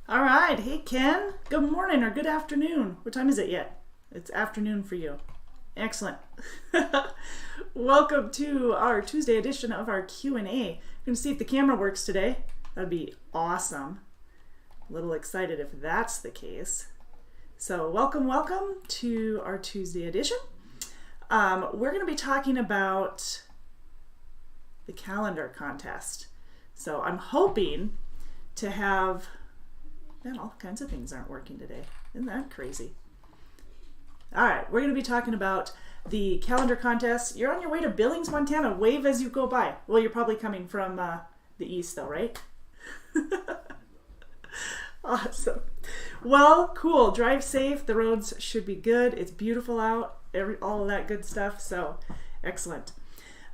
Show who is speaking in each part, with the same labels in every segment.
Speaker 1: All right. Hey, Ken. Good morning or good afternoon. What time is it yet? It's afternoon for you. Excellent. Welcome to our Tuesday edition of our Q&A. I'm going to see if the camera works today. That'd be awesome. A little excited if that's the case. So welcome to our Tuesday edition. We're going to be talking about the calendar contest. So I'm hoping to have... Man, all kinds of things aren't working today. Isn't that crazy? All right, we're going to be talking about the calendar contest. You're on your way to Billings, Montana. Wave as you go by. Well, you're probably coming from the east though, right? Awesome. Well, cool. Drive safe. The roads should be good. It's beautiful out. All of that good stuff. So, excellent.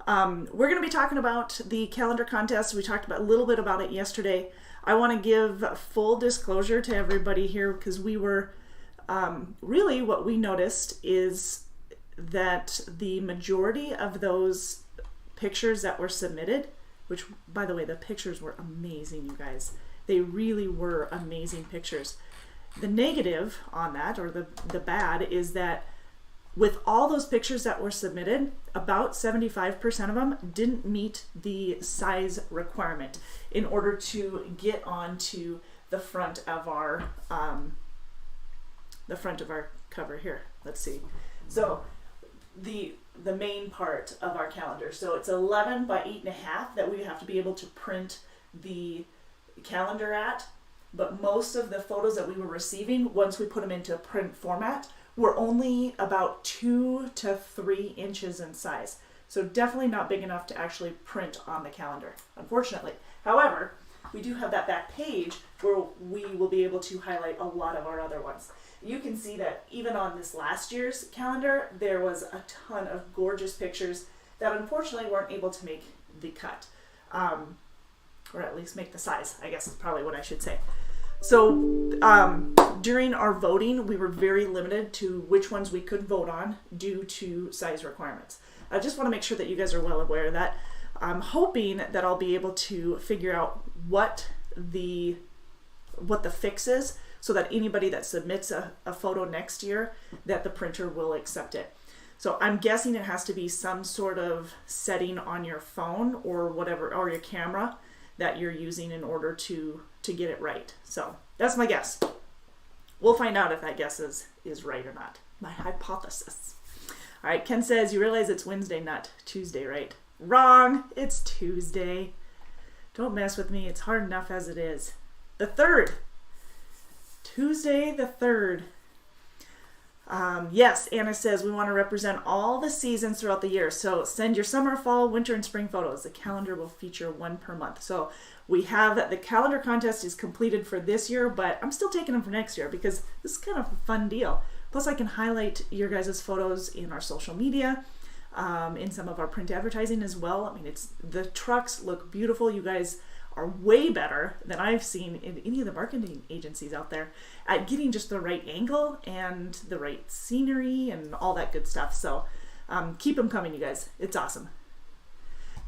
Speaker 1: We're going to be talking about the calendar contest. We talked about a little bit about it yesterday. I want to give full disclosure to everybody here because we were really what we noticed is that the majority of those pictures that were submitted, which by the way, the pictures were amazing, you guys. They really were amazing pictures. The negative on that, or the bad, is that with all those pictures that were submitted, about 75% of them didn't meet the size requirement in order to get onto the front of our cover here. Let's see. So the main part of our calendar. So it's 11 by 8.5 that we have to be able to print the calendar at. But most of the photos that we were receiving, once we put them into print format, were only about 2 to 3 inches in size. So definitely not big enough to actually print on the calendar, unfortunately. However, we do have that back page where we will be able to highlight a lot of our other ones. You can see that even on this last year's calendar, there was a ton of gorgeous pictures that unfortunately weren't able to make the cut. Or at least make the size, I guess is probably what I should say. So during our voting, we were very limited to which ones we could vote on due to size requirements. I just want to make sure that you guys are well aware of that. I'm hoping that I'll be able to figure out what the fix is so that anybody that submits a photo next year, that the printer will accept it. So I'm guessing it has to be some sort of setting on your phone or whatever, or your camera that you're using in order to get it right. So that's my guess. We'll find out if that guess is right or not. My hypothesis. All right, Ken says, you realize it's Wednesday, not Tuesday, right? Wrong, it's Tuesday. Don't mess with me, it's hard enough as it is. The 3rd. Tuesday the 3rd. Yes, Anna says we want to represent all the seasons throughout the year. So send your summer, fall, winter, and spring photos. The calendar will feature one per month. So we have the calendar contest is completed for this year, but I'm still taking them for next year because this is kind of a fun deal. Plus I can highlight your guys' photos in our social media, in some of our print advertising as well. I mean, the trucks look beautiful. You guys are way better than I've seen in any of the marketing agencies out there at getting just the right angle and the right scenery and all that good stuff. So keep them coming, you guys. It's awesome.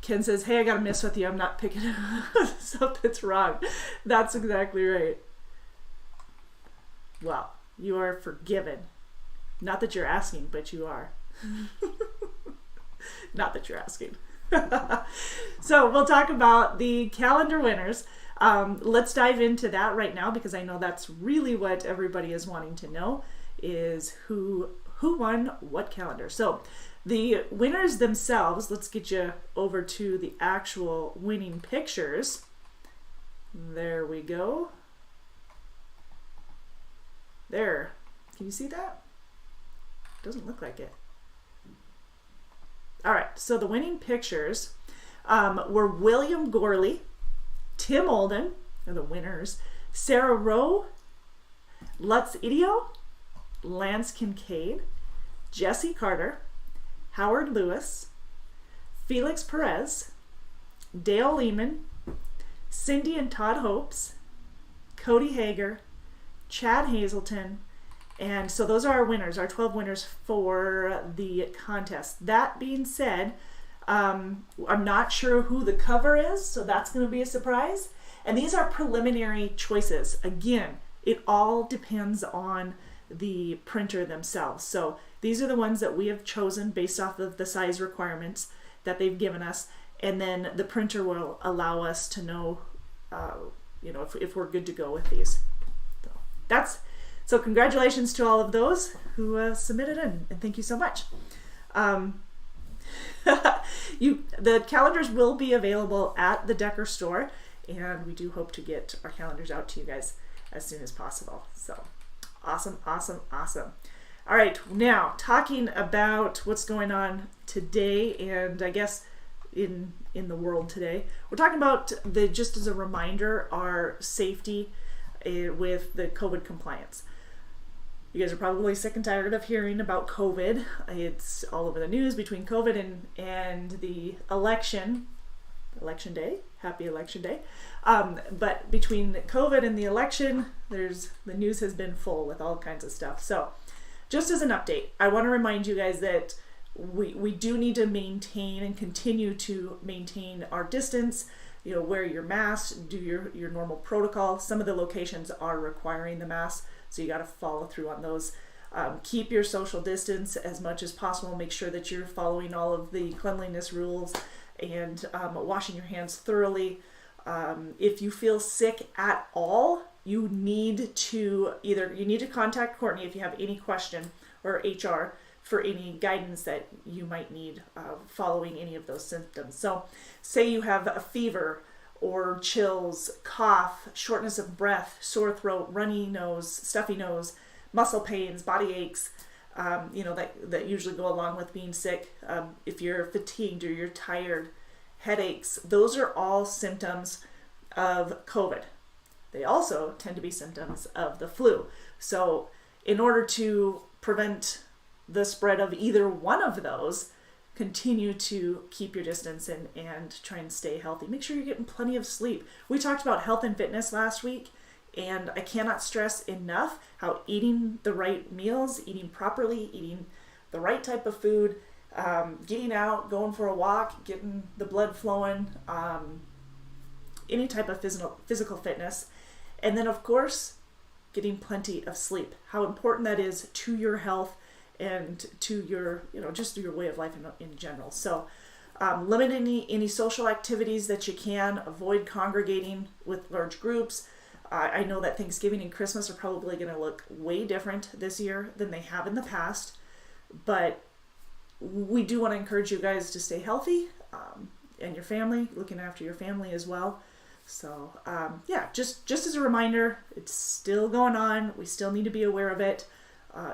Speaker 1: Ken says, hey, I got to mess with you. I'm not picking something's wrong. That's exactly right. Well, you are forgiven. Not that you're asking, but you are. Not that you're asking. So we'll talk about the calendar winners. Let's dive into that right now because I know that's really what everybody is wanting to know is who won what calendar. So the winners themselves, let's get you over to the actual winning pictures. There we go. There. Can you see that? Doesn't look like it. All right, so the winning pictures were William Gorley, Tim Olden, are the winners, Sarah Rowe, Lutz Idio, Lance Kincaid, Jesse Carter, Howard Lewis, Felix Perez, Dale Lehman, Cindy and Todd Hopes, Cody Hager, Chad Hazelton, and so those are our winners, our 12 winners for the contest. That being said, I'm not sure who the cover is, so that's going to be a surprise. And these are preliminary choices. Again, it all depends on the printer themselves. So these are the ones that we have chosen based off of the size requirements that they've given us, and then the printer will allow us to know, if we're good to go with these. So congratulations to all of those who submitted in, and thank you so much. The calendars will be available at the Decker store, and we do hope to get our calendars out to you guys as soon as possible. So awesome. All right, now talking about what's going on today, and I guess in the world today, we're talking about just as a reminder, our safety with the COVID compliance. You guys are probably sick and tired of hearing about COVID. It's all over the news between COVID and the election day. Happy election day. But between COVID and the election, the news has been full with all kinds of stuff. So just as an update, I want to remind you guys that we do need to maintain and continue to maintain our distance. Wear your mask, do your normal protocol. Some of the locations are requiring the mask, so you got to follow through on those. Keep your social distance as much as possible. Make sure that you're following all of the cleanliness rules and washing your hands thoroughly. If you feel sick at all, you need to contact Courtney if you have any question, or HR, for any guidance that you might need following any of those symptoms. So say you have a fever or chills, cough, shortness of breath, sore throat, runny nose, stuffy nose, muscle pains, body aches, that usually go along with being sick. If you're fatigued or you're tired, headaches, those are all symptoms of COVID. They also tend to be symptoms of the flu. So in order to prevent the spread of either one of those, continue to keep your distance and try and stay healthy. Make sure you're getting plenty of sleep. We talked about health and fitness last week, and I cannot stress enough how eating the right meals, eating properly, eating the right type of food, getting out, going for a walk, getting the blood flowing, any type of physical fitness, and then of course getting plenty of sleep. How important that is to your health and to your, just your way of life in general. So limit any social activities that you can. Avoid congregating with large groups. I know that Thanksgiving and Christmas are probably going to look way different this year than they have in the past, but we do want to encourage you guys to stay healthy, and your family, looking after your family as well. So just as a reminder, it's still going on. We still need to be aware of it.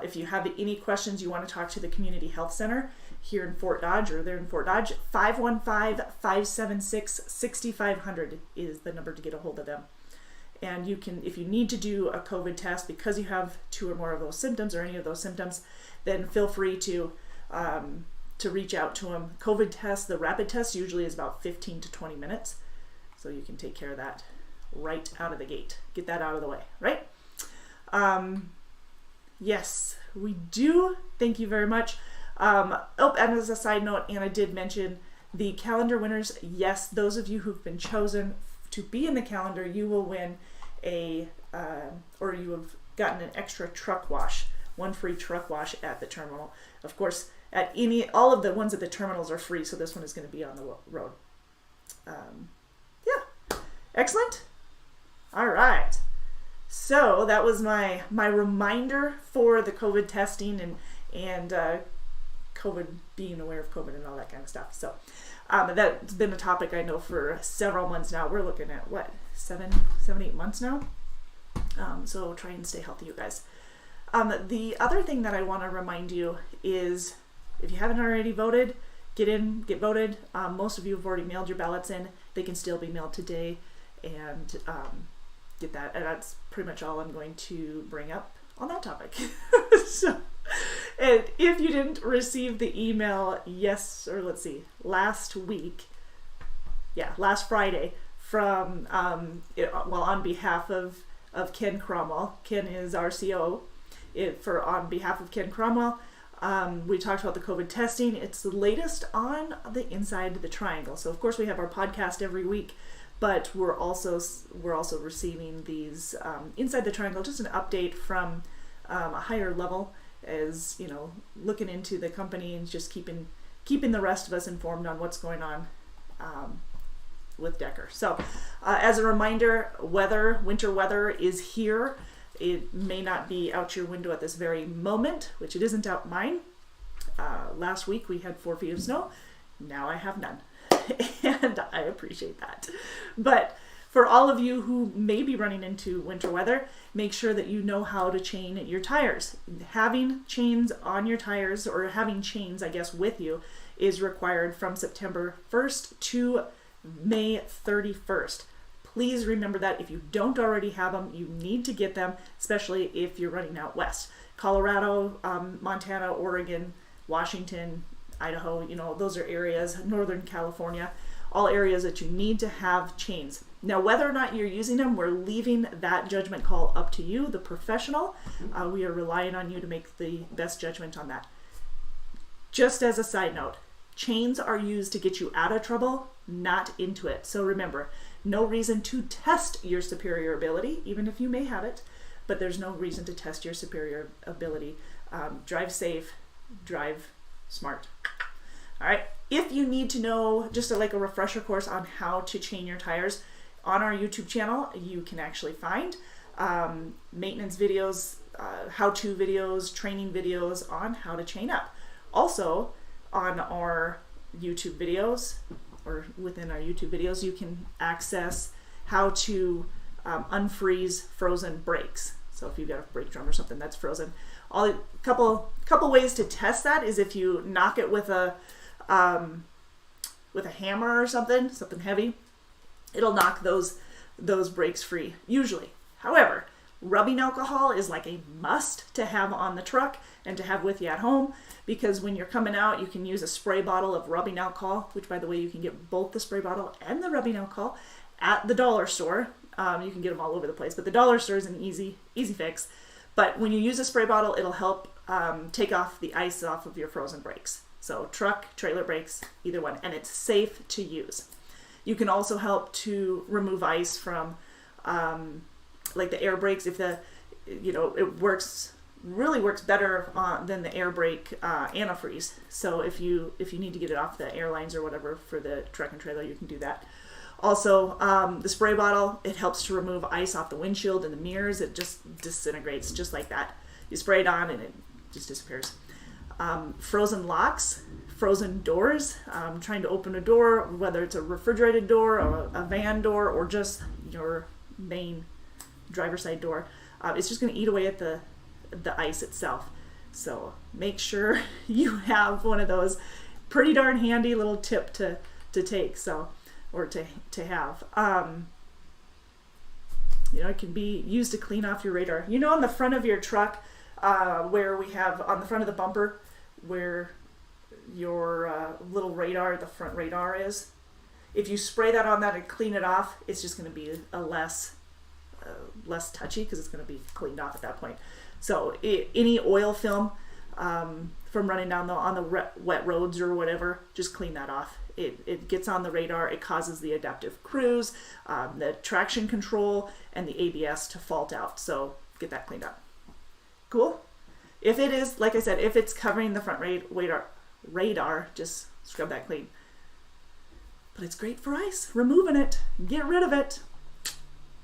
Speaker 1: If you have any questions, you want to talk to the Community Health Center here in Fort Dodge, or there in Fort Dodge, 515-576-6500 is the number to get a hold of them. And you can, if you need to do a COVID test because you have 2 or more of those symptoms or any of those symptoms, then feel free to reach out to them. COVID test, the rapid test usually is about 15 to 20 minutes. So you can take care of that right out of the gate. Get that out of the way, right? Yes, we do. Thank you very much. And as a side note, Anna did mention the calendar winners. Yes, those of you who've been chosen to be in the calendar, you will win or you have gotten an extra truck wash, 1 free truck wash at the terminal. Of course, all of the ones at the terminals are free, so this one is going to be on the road. Excellent. All right. So that was my reminder for the COVID testing and COVID, being aware of COVID and all that kind of stuff. So that's been a topic I know for several months now. We're looking at 7, 8 months now. So try and stay healthy, you guys. The other thing that I want to remind you is, if you haven't already voted, get voted. Most of you have already mailed your ballots in. They can still be mailed today, and get that. And that's pretty much all I'm going to bring up on that topic. So, and if you didn't receive the email, last Friday from, on behalf of Ken Cromwell. Ken is our COO. On behalf of Ken Cromwell, we talked about the COVID testing. It's the latest on the Inside the Triangle. So of course we have our podcast every week, but we're also receiving these Inside the Triangle, just an update from a higher level, as looking into the company and just keeping the rest of us informed on what's going on with Decker. So as a reminder, winter weather is here. It may not be out your window at this very moment, which it isn't out mine. Last week we had 4 feet of snow. Now I have none. And I appreciate that. But for all of you who may be running into winter weather, make sure that you know how to chain your tires. Having chains on your tires, or having chains, I guess, with you, is required from September 1st to May 31st. Please remember that if you don't already have them, you need to get them, especially if you're running out west. Colorado, Montana, Oregon, Washington, Idaho, those are areas, Northern California, all areas that you need to have chains. Now, whether or not you're using them, we're leaving that judgment call up to you, the professional. We are relying on you to make the best judgment on that. Just as a side note, chains are used to get you out of trouble, not into it. So remember, no reason to test your superior ability, even if you may have it, but there's no reason to test your superior ability. Drive safe, drive smart. All right. If you need to know just like a refresher course on how to chain your tires, on our YouTube channel, you can actually find maintenance videos, how-to videos, training videos on how to chain up. Also, on our YouTube videos, or within our YouTube videos, you can access how to unfreeze frozen brakes. So if you've got a brake drum or something that's frozen, couple ways to test that is if you knock it with a hammer or something heavy, it'll knock those brakes free usually. However, rubbing alcohol is like a must to have on the truck and to have with you at home, because when you're coming out, you can use a spray bottle of rubbing alcohol, which, by the way, you can get both the spray bottle and the rubbing alcohol at the dollar store. You can get them all over the place, but the dollar store is an easy fix. But when you use a spray bottle, it'll help take off the ice off of your frozen brakes. So truck, trailer brakes, either one, and it's safe to use. You can also help to remove ice from like the air brakes, if it really works better than the air brake antifreeze. So if you need to get it off the airlines or whatever for the truck and trailer, you can do that. Also, the spray bottle, it helps to remove ice off the windshield and the mirrors. It just disintegrates just like that. You spray it on and it just disappears. Frozen locks, frozen doors, trying to open a door, whether it's a refrigerated door or a van door or just your main driver's side door, it's just going to eat away at the ice itself. So make sure you have one of those. Pretty darn handy little tip to take, or to have. It can be used to clean off your radar. On the front of your truck, where we have on the front of the bumper, where your little radar, the front radar is, if you spray that on that and clean it off, it's just going to be a less touchy, because it's going to be cleaned off at that point. So any oil film from running down on the wet roads or whatever, just clean that off. It gets on the radar, it causes the adaptive cruise, the traction control, and the ABS to fault out. So get that cleaned up. Cool? If it is, like I said, if it's covering the front radar, just scrub that clean. But it's great for ice. Removing it. Get rid of it.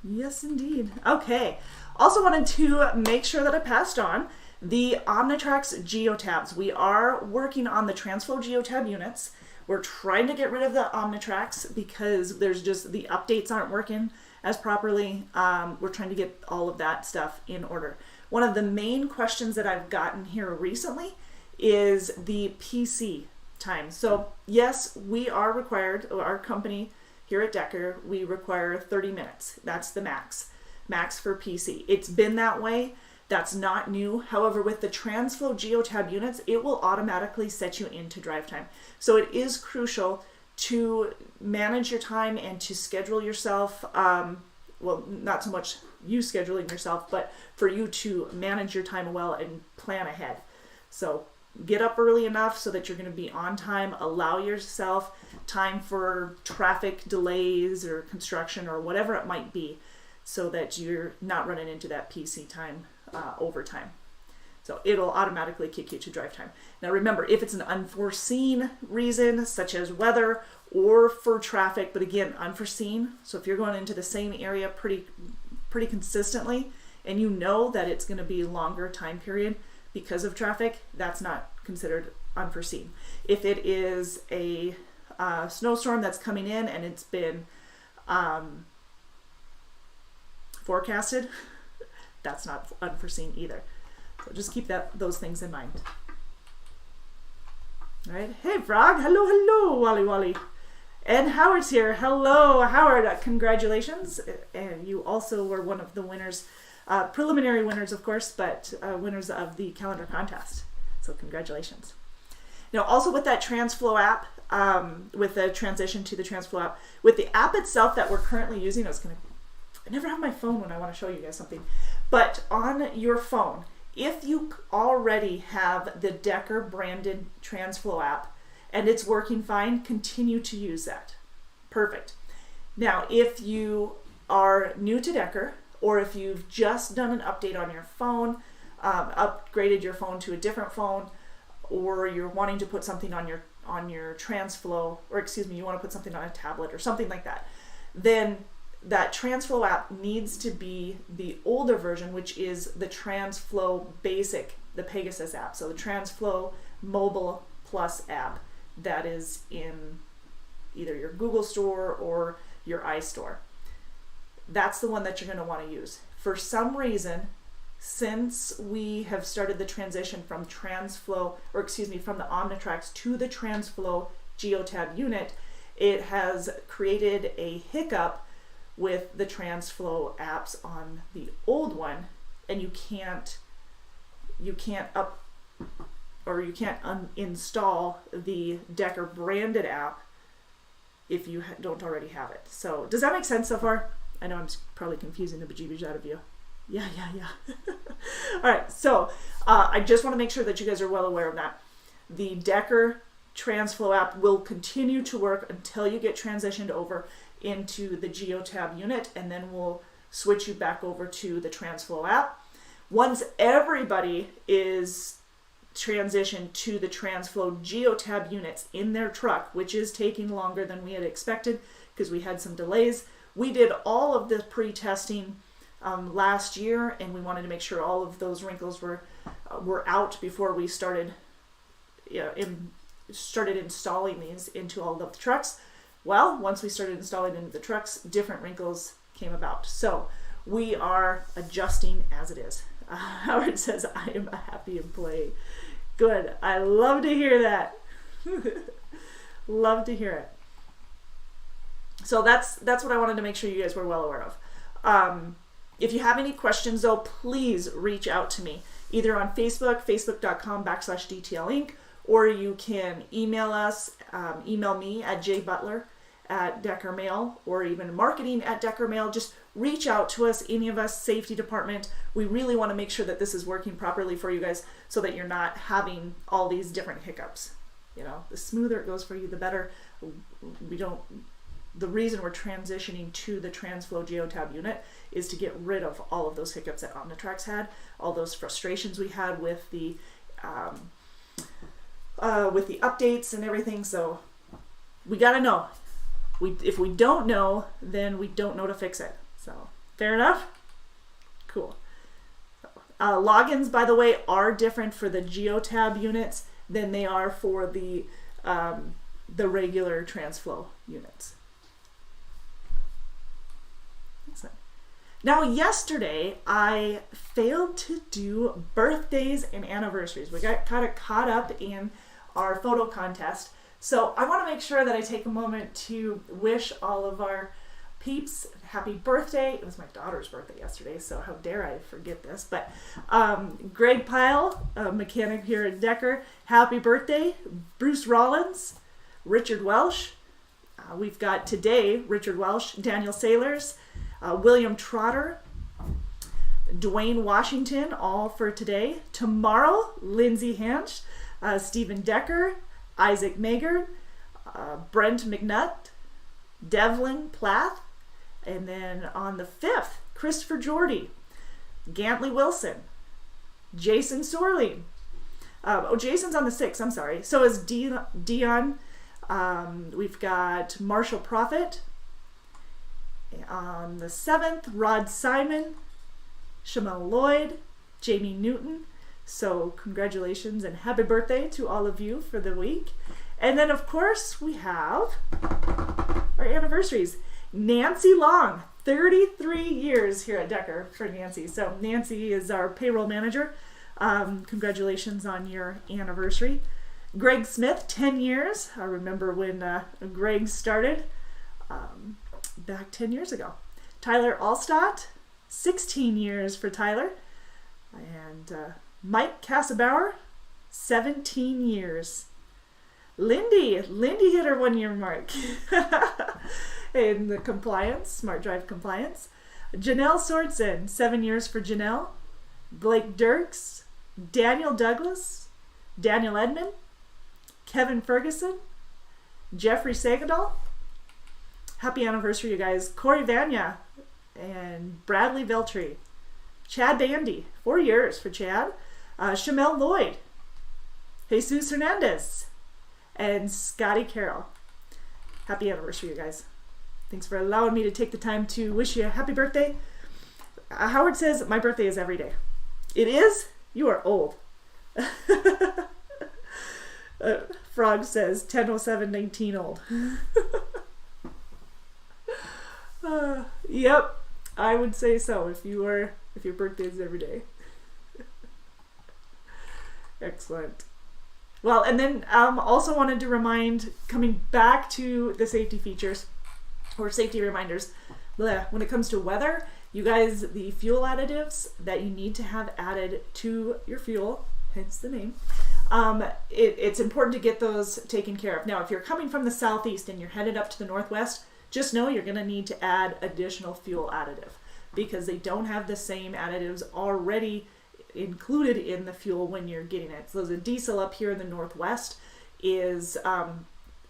Speaker 1: Yes, indeed. Okay. Also wanted to make sure that I passed on the Omnitrax geotabs. We are working on the Transflow geotab units. We're trying to get rid of the Omnitrax because there's just the updates aren't working as properly. We're trying to get all of that stuff in order. one of the main questions that I've gotten here recently is the PC time. So yes, we are required, our company here at Decker, we require 30 minutes. That's the max for PC. It's been that way. That's not new. However, with the TransFlow GeoTab units, it will automatically set you into drive time. So it is crucial to manage your time and to schedule yourself, well, not so much you scheduling yourself, but for you to manage your time well and plan ahead. So get up early enough so that you're going to be on time. Allow yourself time for traffic delays or construction or whatever it might be, so that you're not running into that PC time overtime. So it'll automatically kick you to drive time. Now remember, if it's an unforeseen reason, such as weather or for traffic, but again, unforeseen. So if you're going into the same area pretty consistently, and you know that it's going to be a longer time period because of traffic, that's not considered unforeseen. If it is a snowstorm that's coming in and it's been forecasted, that's not unforeseen either. So just keep those things in mind. All right. Hey, Frog. Hello, Wally. And Howard's here. Hello, Howard. Congratulations. And you also were one of the winners, preliminary winners, of course, but winners of the calendar contest. So congratulations. Now, also with that TransFlow app, with the transition to the TransFlow app, with the app itself that we're currently using, I never have my phone when I want to show you guys something, but on your phone, if you already have the Decker branded TransFlow app and it's working fine, continue to use that. Perfect. Now, if you are new to Decker, or if you've just done an update on your phone, upgraded your phone to a different phone, or you're wanting to put something on your TransFlow, or excuse me, you want to put something on a tablet or something like that, then that TransFlow app needs to be the older version, which is the TransFlow Basic, the Pegasus app. So the TransFlow Mobile Plus app that is in either your Google Store or your iStore. That's the one that you're going to want to use. For some reason, since we have started the transition from TransFlow, or excuse me, from the Omnitrax to the TransFlow GeoTab unit, it has created a hiccup with the TransFlow apps on the old one, and you can't uninstall the Decker branded app if you don't already have it. So does that make sense so far? I know I'm probably confusing the bejeebies out of you. Yeah. All right, so I just want to make sure that you guys are well aware of that. The Decker TransFlow app will continue to work until you get transitioned over into the GeoTab unit, and then we'll switch you back over to the TransFlow app. Once everybody is transitioned to the TransFlow GeoTab units in their truck, which is taking longer than we had expected because we had some delays. We did all of the pre-testing last year, and we wanted to make sure all of those wrinkles were out before we started installing these into all of the trucks. Well, once we started installing into the trucks, different wrinkles came about. So we are adjusting as it is. Howard says, I am a happy employee. Good. I love to hear that. Love to hear it. So that's what I wanted to make sure you guys were well aware of. If you have any questions, though, please reach out to me, either on Facebook, facebook.com/DTLinc, or you can email us, email me at jbutler@DeckerMail, or even marketing@DeckerMail. Just reach out to us, any of us, safety department. We really want to make sure that this is working properly for you guys so that you're not having all these different hiccups. You know, the smoother it goes for you, the better. The reason we're transitioning to the TransFlow GeoTab unit is to get rid of all of those hiccups that Omnitrax had, all those frustrations we had with the updates and everything. So we gotta know. If we don't know, then we don't know to fix it. So fair enough? Cool. Logins, by the way, are different for the GeoTab units than they are for the regular TransFlow units. Excellent. Now, yesterday, I failed to do birthdays and anniversaries. We got kind of caught up in our photo contest. So I want to make sure that I take a moment to wish all of our peeps happy birthday. It was my daughter's birthday yesterday, so how dare I forget this. But Greg Pyle, a mechanic here at Decker, happy birthday. Bruce Rollins, Richard Welsh. We've got today Richard Welsh, Daniel Sailors, William Trotter, Dwayne Washington, all for today. Tomorrow, Lindsay Hanch, Stephen Decker, Isaac Mager, Brent McNutt, Devlin Plath, and then on the 5th, Christopher Jordy, Gantley Wilson, Jason Sorling. Jason's on the 6th, I'm sorry. So is Dion. We've got Marshall Prophet. On the 7th, Rod Simon, Shamel Lloyd, Jamie Newton. So congratulations and happy birthday to all of you for the week. And then, of course, we have our anniversaries. Nancy Long, 33 years here at Decker for Nancy. So Nancy is our payroll manager. Congratulations on your anniversary. Greg Smith, 10 years. I remember when Greg started back 10 years ago. Tyler Allstott, 16 years for Tyler. And Mike Cassabauer, 17 years. Lindy hit her 1 year mark in the compliance, Smart Drive compliance. Janelle Sorensen, 7 years for Janelle. Blake Dirks, Daniel Douglas, Daniel Edmond, Kevin Ferguson, Jeffrey Sagadol. Happy anniversary, you guys. Corey Vanya and Bradley Veltri. Chad Bandy, 4 years for Chad. Shamel Lloyd, Jesus Hernandez, and Scotty Carroll. Happy anniversary, you guys. Thanks for allowing me to take the time to wish you a happy birthday. Howard says, my birthday is every day. It is? You are old. Frog says, 10:07:19 old. Yep, I would say so if your birthday is every day. Excellent. Well, and then also wanted to remind, coming back to the safety features or safety reminders, when it comes to weather, you guys, the fuel additives that you need to have added to your fuel, hence the name, it's important to get those taken care of. Now, if you're coming from the southeast and you're headed up to the northwest, just know you're going to need to add additional fuel additive because they don't have the same additives already included in the fuel when you're getting it. So the diesel up here in the northwest is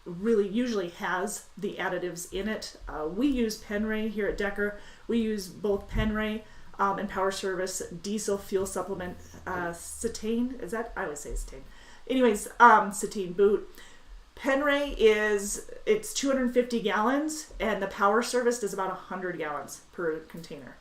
Speaker 1: really usually has the additives in it. We use Penray here at Decker. We use both Penray and Power Service diesel fuel supplement cetane. Is that? I would say cetane. Anyways, cetane boot. Penray it's 250 gallons and the Power Service does about 100 gallons per container.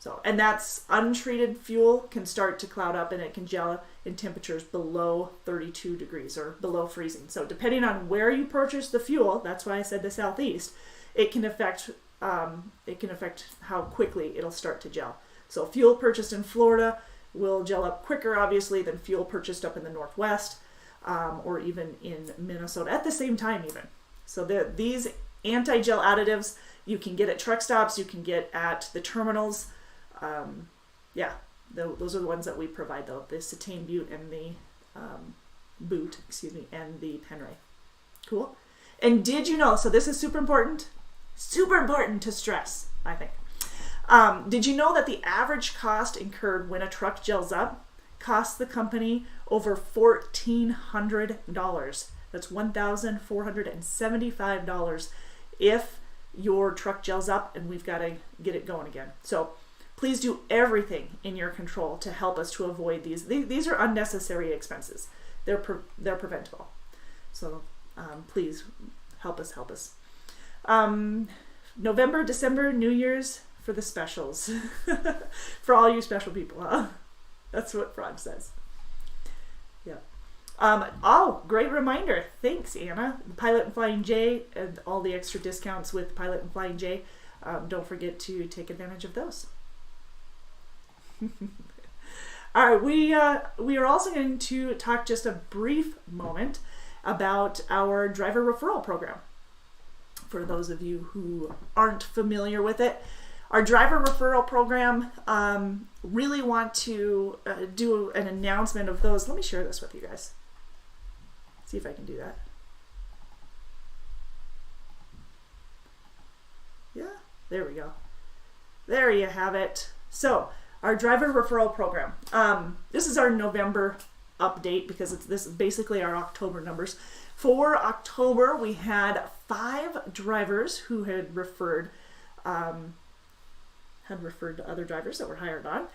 Speaker 1: So, and that's untreated fuel can start to cloud up and it can gel in temperatures below 32 degrees or below freezing. So depending on where you purchase the fuel, that's why I said the southeast, it can affect how quickly it'll start to gel. So fuel purchased in Florida will gel up quicker, obviously, than fuel purchased up in the northwest or even in Minnesota at the same time even. So these anti-gel additives you can get at truck stops, you can get at the terminals. Those are the ones that we provide though, the cetane butte and the and the Penray. Cool. And did you know, so this is super important to stress, I think. Did you know that the average cost incurred when a truck gels up costs the company over $1,400? That's $1,475 if your truck gels up and we've got to get it going again. So please do everything in your control to help us to avoid these. These are unnecessary expenses. They're preventable. So please help us. November, December, New Year's for the specials. For all you special people, huh? That's what Frog says. Yeah. Great reminder. Thanks, Anna. Pilot and Flying J and all the extra discounts with Pilot and Flying J. Don't forget to take advantage of those. All right, we are also going to talk just a brief moment about our driver referral program. For those of you who aren't familiar with it, our driver referral program, really want to do an announcement of those. Let me share this with you guys. See if I can do that. Yeah, there we go. There you have it. So, our driver referral program. This is our November update because this is basically our October numbers. For October, we had 5 drivers who had referred to other drivers that were hired on.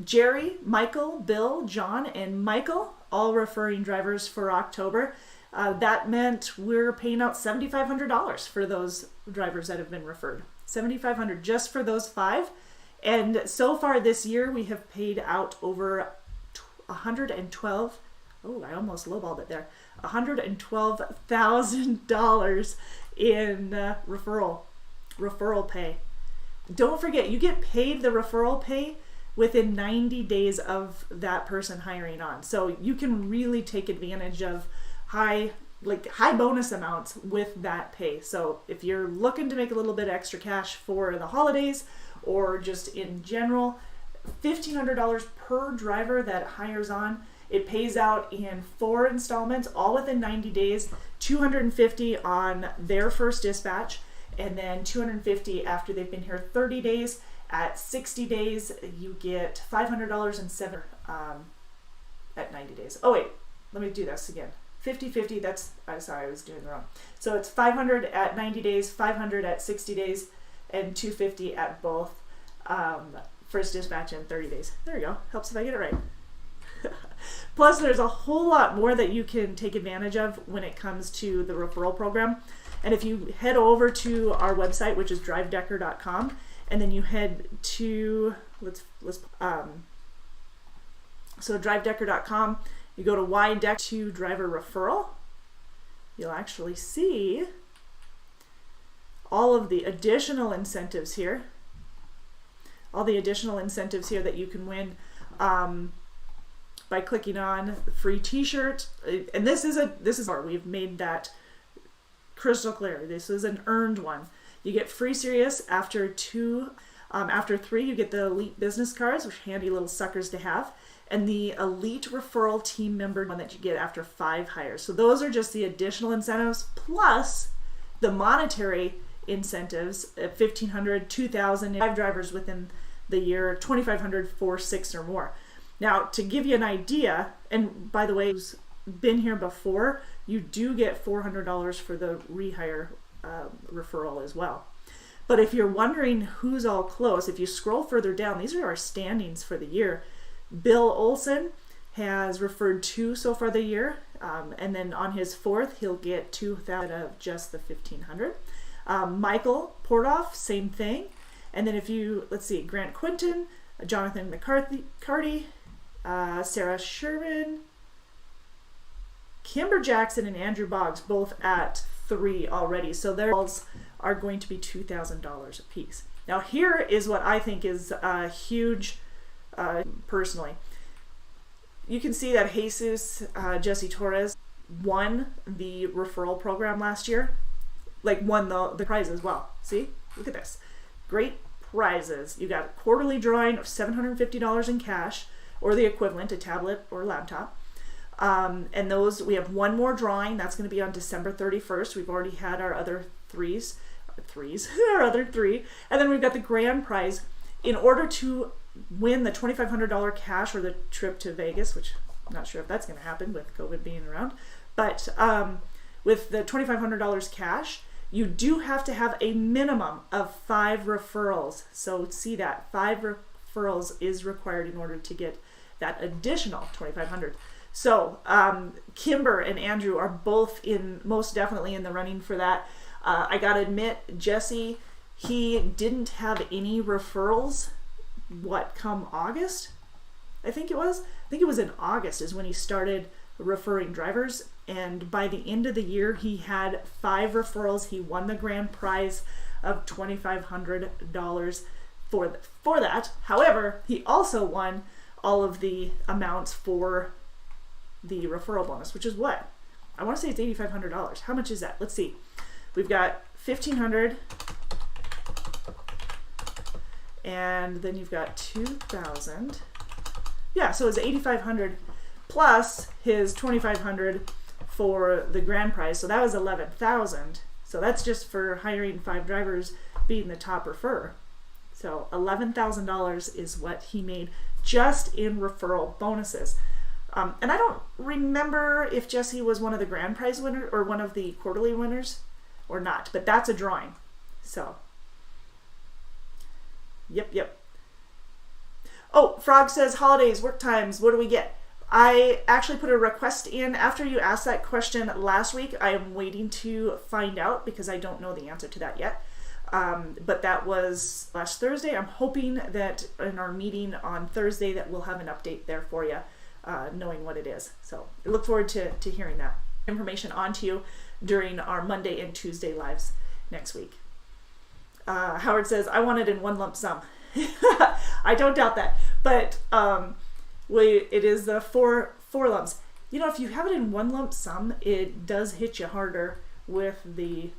Speaker 1: Jerry, Michael, Bill, John, and Michael, all referring drivers for October. That meant we're paying out $7,500 for those drivers that have been referred. $7,500 just for those 5. And so far this year, we have paid out over $112,000. Oh, I almost lowballed it there. $112,000 in referral pay. Don't forget, you get paid the referral pay within 90 days of that person hiring on. So you can really take advantage of high bonus amounts with that pay. So if you're looking to make a little bit extra cash for the holidays or just in general, $1,500 per driver that hires on. It pays out in 4 installments, all within 90 days, $250 on their first dispatch, and then $250 after they've been here 30 days. At 60 days, you get $500 and at 90 days. Oh wait, let me do this again. 50-50, sorry, I was doing it wrong. So it's $500 at 90 days, $500 at 60 days, and $250 at both first dispatch and 30 days. There you go. Helps if I get it right. Plus, there's a whole lot more that you can take advantage of when it comes to the referral program. And if you head over to our website, which is drivedecker.com, and then you head to so drivedecker.com, you go to YDEC to driver referral, you'll actually see all of the additional incentives here. All the additional incentives here that you can win by clicking on free t-shirt. And this is we've made that crystal clear. This is an earned one. You get free Sirius after 2. After 3, you get the elite business cards, which are handy little suckers to have, and the elite referral team member one that you get after 5 hires. So those are just the additional incentives plus the monetary incentives at $1,500, $2,000, 5 drivers within the year, $2,500 for 6 or more. Now, to give you an idea, and by the way, who's been here before, you do get $400 for the rehire referral as well. But if you're wondering who's all close, if you scroll further down, these are our standings for the year. Bill Olson has referred 2 so far the year, and then on his 4th, he'll get $2,000 of just the $1,500. Michael Portoff, same thing. And then if you, let's see, Grant Quinton, Jonathan McCarty, Sarah Sherman, Kimber Jackson, and Andrew Boggs, both at 3 already. So their balls are going to be $2,000 a piece. Now here is what I think is huge personally. You can see that Jesus, Jesse Torres, won the referral program last year. Won the prize as well. See? Look at this. Great prizes. You got a quarterly drawing of $750 in cash, or the equivalent, a tablet or laptop. And those, we have one more drawing. That's going to be on December 31st. We've already had our other our other 3. And then we've got the grand prize. In order to win the $2,500 cash or the trip to Vegas, which I'm not sure if that's going to happen with COVID being around, but with the $2,500 cash, you do have to have a minimum of 5 referrals. So see that 5 referrals is required in order to get that additional $2,500. So Kimber and Andrew are both most definitely in the running for that. I gotta admit, Jesse, he didn't have any referrals. Come August? I think it was in August is when he started referring drivers, and by the end of the year he had 5 referrals. He won the grand prize of $2,500, for that. However, he also won all of the amounts for the referral bonus, which is what? I want to say it's $8,500. How much is that? Let's see. We've got $1,500, and then you've got $2,000. Yeah, so it's $8,500 plus his $2,500 for the grand prize. So that was $11,000. So that's just for hiring 5 drivers, being the top referrer. So $11,000 is what he made just in referral bonuses. And I don't remember if Jesse was one of the grand prize winners or one of the quarterly winners or not, but that's a drawing. So, yep. Oh, Frog says holidays, work times, what do we get? I actually put a request in after you asked that question last week. I am waiting to find out because I don't know the answer to that yet. But that was last Thursday. I'm hoping that in our meeting on Thursday that we'll have an update there for you, knowing what it is. So I look forward to hearing that information onto you during our Monday and Tuesday lives next week. Howard says, I want it in one lump sum. I don't doubt that. But it is the four lumps. You know, if you have it in one lump sum, it does hit you harder with the,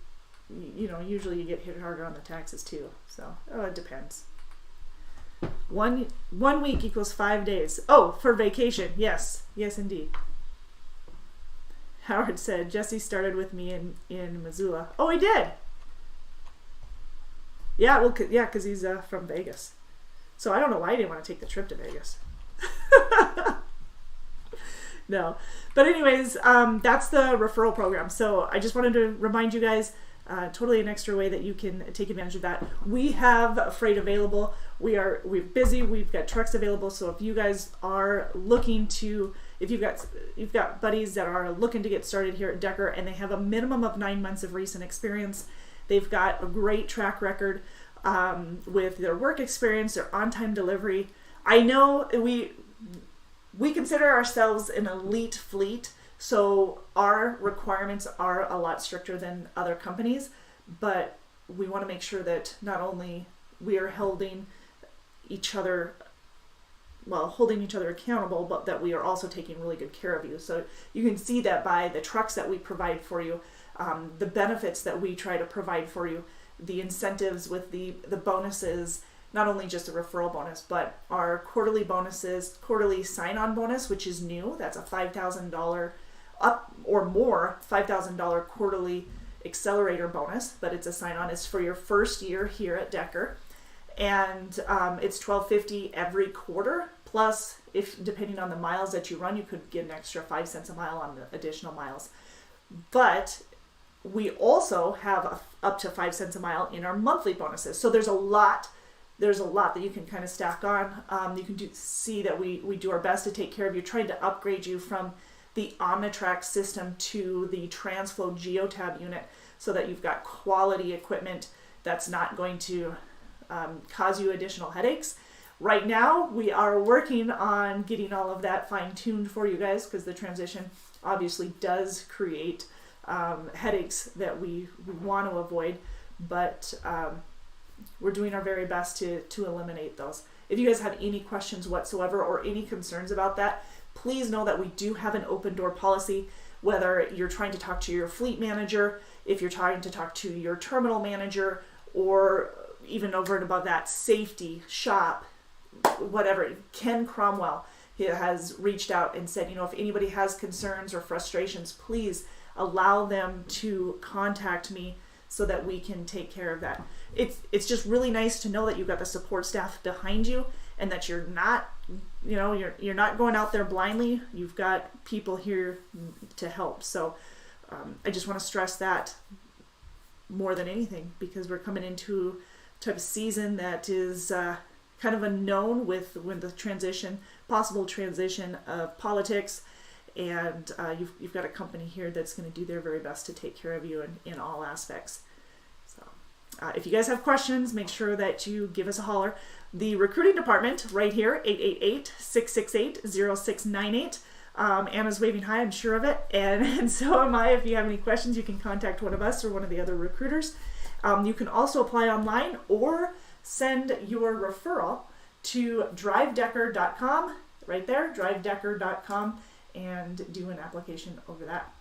Speaker 1: usually you get hit harder on the taxes too. So, it depends. One week equals 5 days. Oh, for vacation. Yes, indeed. Howard said, Jesse started with me in Missoula. Oh, he did. Yeah, well, because he's from Vegas. So I don't know why he didn't want to take the trip to Vegas. No. But anyways, that's the referral program. So I just wanted to remind you guys, totally an extra way that you can take advantage of that. We have freight available. We're busy. We've got trucks available. So if you guys are looking to, if you've got buddies that are looking to get started here at Decker and they have a minimum of 9 months of recent experience, they've got a great track record with their work experience, their on-time delivery. I know we consider ourselves an elite fleet, so our requirements are a lot stricter than other companies, but we want to make sure that not only we are holding each other accountable, but that we are also taking really good care of you. So you can see that by the trucks that we provide for you, the benefits that we try to provide for you, the incentives with the bonuses, not only just a referral bonus, but our quarterly bonuses, quarterly sign-on bonus, which is new. That's a $5,000 up or more, $5,000 quarterly accelerator bonus, but it's a sign-on. It's for your first year here at Decker. And it's $12.50 every quarter. Plus, if depending on the miles that you run, you could get an extra 5 cents a mile on the additional miles. But we also have up to 5 cents a mile in our monthly bonuses. So there's a lot that you can kind of stack on. You can see that we do our best to take care of you, trying to upgrade you from the Omnitrack system to the TransFlow Geotab unit so that you've got quality equipment that's not going to cause you additional headaches. Right now, we are working on getting all of that fine-tuned for you guys because the transition obviously does create headaches that we want to avoid, but we're doing our very best to eliminate those. If you guys have any questions whatsoever or any concerns about that, please know that we do have an open door policy, whether you're trying to talk to your fleet manager, if you're trying to talk to your terminal manager, or even over and above that, safety, shop, whatever. Ken Cromwell has reached out and said, if anybody has concerns or frustrations, please allow them to contact me so that we can take care of that. It's just really nice to know that you've got the support staff behind you and that you're not, you're not going out there blindly. You've got people here to help. So I just want to stress that more than anything because we're coming into a type of season that is kind of unknown with when the possible transition of politics, and you've got a company here that's going to do their very best to take care of you in all aspects. So if you guys have questions, make sure that you give us a holler. The recruiting department right here, 888-668-0698. Anna's waving hi, I'm sure of it, and so am I. If you have any questions, you can contact one of us or one of the other recruiters. You can also apply online or send your referral to drivedecker.com, right there, drivedecker.com, and do an application over that.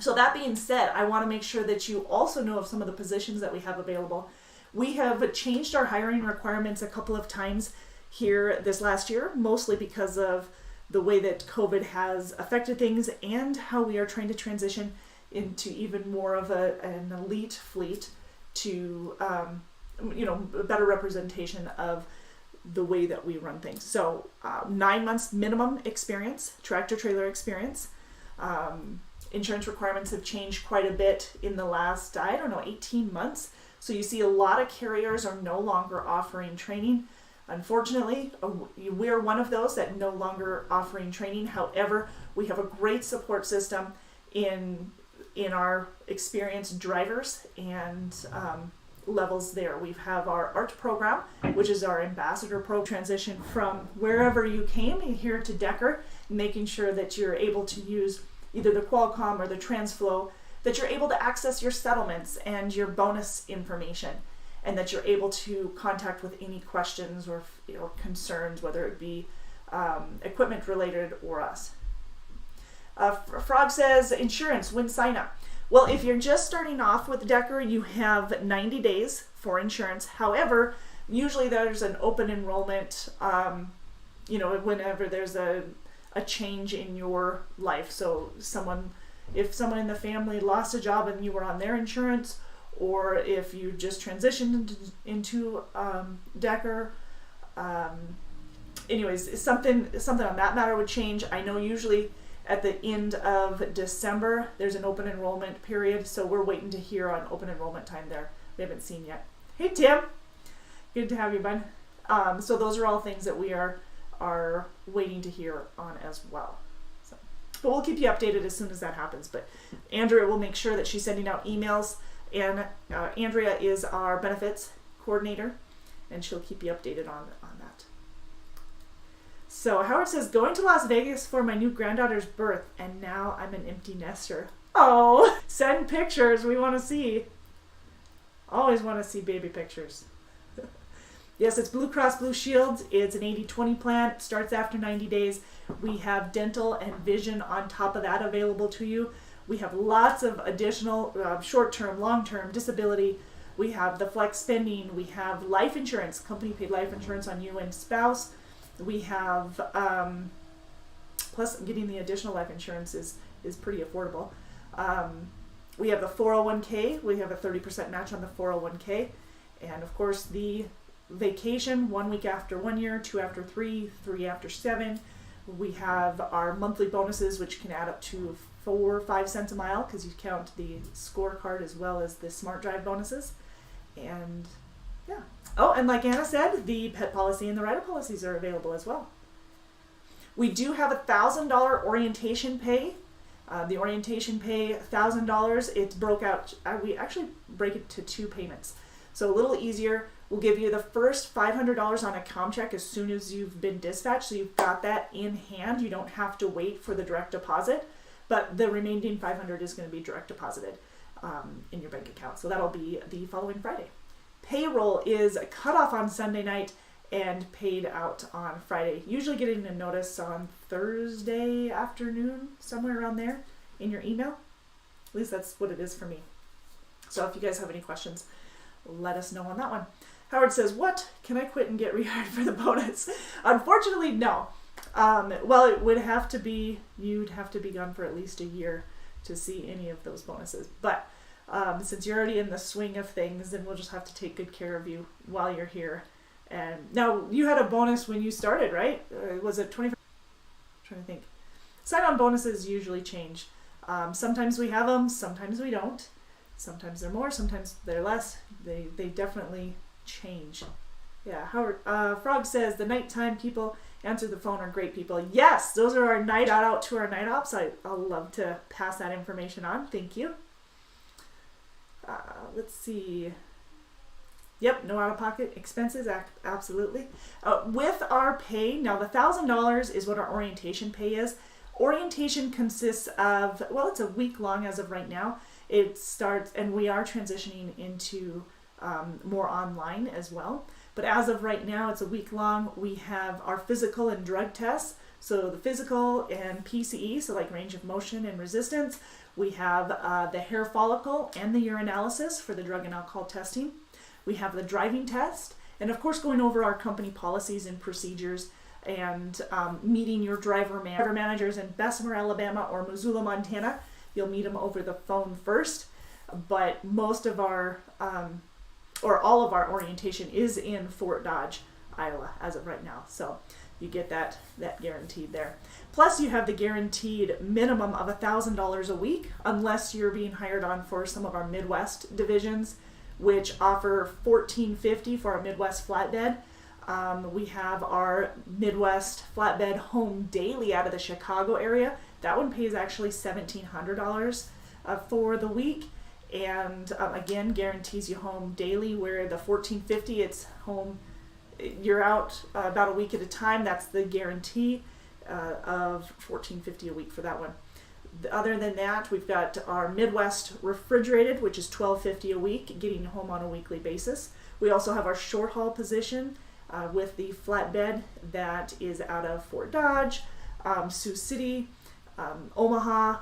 Speaker 1: So that being said, I want to make sure that you also know of some of the positions that we have available. We have changed our hiring requirements a couple of times here this last year, mostly because of the way that COVID has affected things and how we are trying to transition into even more of an elite fleet to, a better representation of the way that we run things. So 9 months minimum experience, tractor trailer experience. Insurance requirements have changed quite a bit in the last, 18 months. So you see a lot of carriers are no longer offering training. Unfortunately, we're one of those that no longer offering training. However, we have a great support system in our experienced drivers and levels there. We have our ART program, which is our ambassador pro transition from wherever you came here to Decker, making sure that you're able to use either the Qualcomm or the TransFlow, that you're able to access your settlements and your bonus information, and that you're able to contact with any questions or concerns, whether it be equipment related or us. Frog says, insurance, when sign up? Well, if you're just starting off with Decker, you have 90 days for insurance. However, usually there's an open enrollment, whenever there's a change in your life. So if someone in the family lost a job and you were on their insurance, or if you just transitioned into Decker, something on that matter would change. I know usually at the end of December there's an open enrollment period, so we're waiting to hear on open enrollment time there. We haven't seen yet. Hey Tim, good to have you, bud. So those are all things that we are waiting to hear on as well. So, but we'll keep you updated as soon as that happens. But Andrea will make sure that she's sending out emails, and Andrea is our benefits coordinator, and she'll keep you updated on that. So Howard says, going to Las Vegas for my new granddaughter's birth, and now I'm an empty nester. Oh, send pictures. We want to see. Always want to see baby pictures. Yes, it's Blue Cross Blue Shield. It's an 80-20 plan. It starts after 90 days. We have dental and vision on top of that available to you. We have lots of additional short-term, long-term disability. We have the flex spending. We have life insurance, company-paid life insurance on you and spouse. We have, plus getting the additional life insurance is pretty affordable. We have the 401k. We have a 30% match on the 401k. And of course the vacation, 1 week after 1 year, 2 after 3, 3 after 7. We have our monthly bonuses, which can add up to 4 or 5 cents a mile because you count the scorecard as well as the Smart Drive bonuses. And yeah. Oh, and like Anna said, the pet policy and the rider policies are available as well. We do have $1,000 orientation pay. The orientation pay, $1,000. It's broke out. We actually break it to 2 payments. So a little easier. We'll give you the first $500 on a comm check as soon as you've been dispatched, so you've got that in hand. You don't have to wait for the direct deposit, but the remaining $500 is going to be direct deposited in your bank account. So that'll be the following Friday. Payroll is cut off on Sunday night and paid out on Friday. Usually getting a notice on Thursday afternoon, somewhere around there in your email. At least that's what it is for me. So if you guys have any questions, let us know on that one. Howard says, what? Can I quit and get rehired for the bonus? Unfortunately, no. Well, it would have to be, you'd have to be gone for at least a year to see any of those bonuses. But since you're already in the swing of things, then we'll just have to take good care of you while you're here. And now, you had a bonus when you started, right? Was it 25? I'm trying to think. Sign-on bonuses usually change. Sometimes we have them, sometimes we don't. Sometimes they're more, sometimes they're less. They definitely change. Yeah, Howard Frog says the nighttime people answer the phone are great people. Yes, those are our night out to our night ops. I'll love to pass that information on. Thank you. Let's see. Yep, no out-of-pocket expenses, absolutely. With our pay, now the $1,000 is what our orientation pay is. Orientation consists of, well, it's a week long as of right now. It starts, and we are transitioning into more online as well. But as of right now, it's a week long. We have our physical and drug tests. So the physical and PCE, so like range of motion and resistance. We have the hair follicle and the urinalysis for the drug and alcohol testing. We have the driving test. And of course, going over our company policies and procedures and meeting your driver managers in Bessemer, Alabama or Missoula, Montana. You'll meet them over the phone first. But most of our, or all of our orientation is in Fort Dodge, Iowa as of right now. So you get that guaranteed there. Plus you have the guaranteed minimum of $1,000 a week unless you're being hired on for some of our Midwest divisions, which offer $1,450 for our Midwest flatbed. We have our Midwest flatbed home daily out of the Chicago area. That one pays actually $1,700 for the week. And again, guarantees you home daily, where the $1,450, it's home, you're out about a week at a time. That's the guarantee of $1,450 a week for that one. Other than that, we've got our Midwest refrigerated, which is $1,250 a week, getting home on a weekly basis. We also have our short haul position with the flatbed that is out of Fort Dodge, Sioux City, Omaha,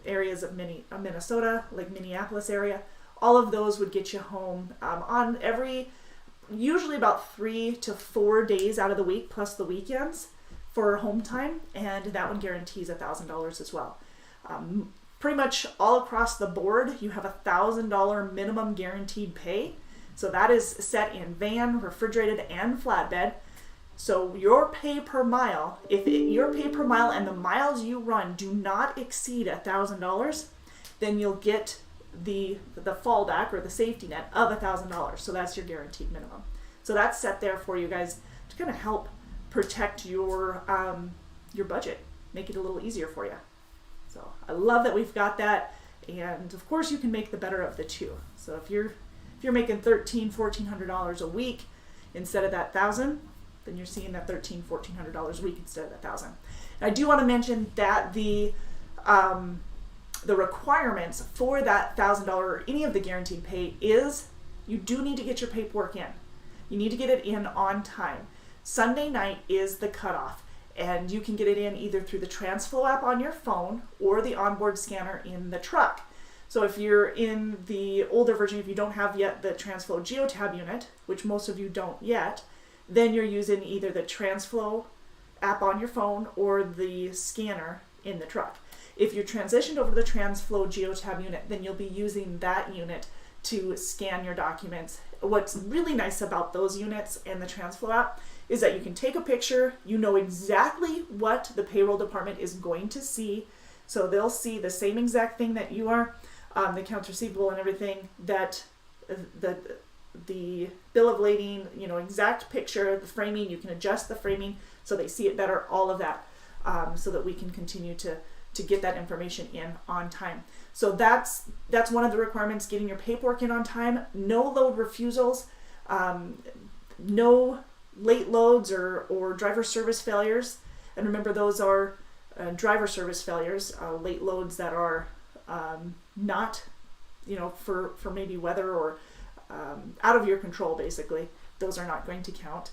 Speaker 1: areas of Minnesota, like Minneapolis area. All of those would get you home on usually about 3 to 4 days out of the week, plus the weekends for home time, and that one guarantees $1,000 as well. Pretty much all across the board, you have $1,000 minimum guaranteed pay. So that is set in van, refrigerated, and flatbed. So your pay per mile, your pay per mile and the miles you run do not exceed $1,000, then you'll get the fallback or the safety net of $1,000. So that's your guaranteed minimum. So that's set there for you guys to kind of help protect your budget, make it a little easier for you. So I love that we've got that, and of course you can make the better of the two. So if you're making $1,400 a week instead of that $1,000, then you're seeing that $1,400 a week instead of that $1,000. I do want to mention that the requirements for that $1,000 or any of the guaranteed pay is you do need to get your paperwork in. You need to get it in on time. Sunday night is the cutoff, and you can get it in either through the TransFlow app on your phone or the onboard scanner in the truck. So if you're in the older version, if you don't have yet the TransFlow Geotab unit, which most of you don't yet, then you're using either the TransFlow app on your phone or the scanner in the truck. If you're transitioned over to the TransFlow Geotab unit, then you'll be using that unit to scan your documents. What's really nice about those units and the TransFlow app is that you can take a picture, you know exactly what the payroll department is going to see. So they'll see the same exact thing that you are, the accounts receivable and everything, that the bill of lading, exact picture, the framing, you can adjust the framing so they see it better, all of that, so that we can continue to get that information in on time. So that's one of the requirements, getting your paperwork in on time. No load refusals, no late loads or driver service failures. And remember, those are driver service failures, late loads that are not, for maybe weather or out of your control, basically. Those are not going to count.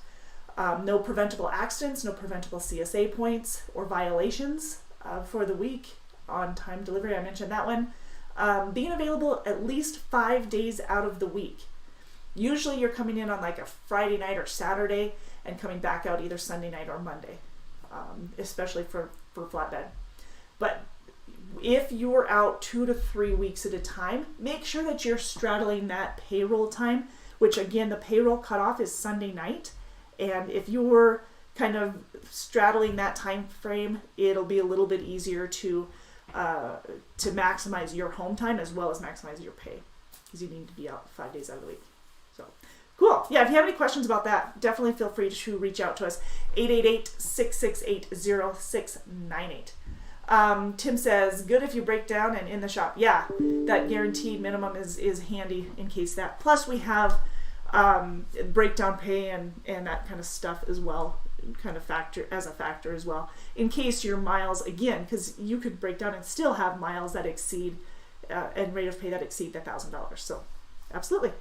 Speaker 1: No preventable accidents, no preventable CSA points or violations for the week. On time delivery, I mentioned that one. Being available at least 5 days out of the week. Usually you're coming in on like a Friday night or Saturday and coming back out either Sunday night or Monday, especially for flatbed. But if you're out 2 to 3 weeks at a time, make sure that you're straddling that payroll time, which again, the payroll cutoff is Sunday night. And if you're kind of straddling that time frame, it'll be a little bit easier to maximize your home time as well as maximize your pay, because you need to be out 5 days out of the week. So cool. Yeah, if you have any questions about that, definitely feel free to reach out to us. 888-668-0698. Tim says, good if you break down and in the shop. Yeah, that guaranteed minimum is handy in case that. Plus we have breakdown pay and that kind of stuff as well, kind of factor as well, in case your miles, again, because you could break down and still have miles that exceed and rate of pay that exceed $1,000. So absolutely.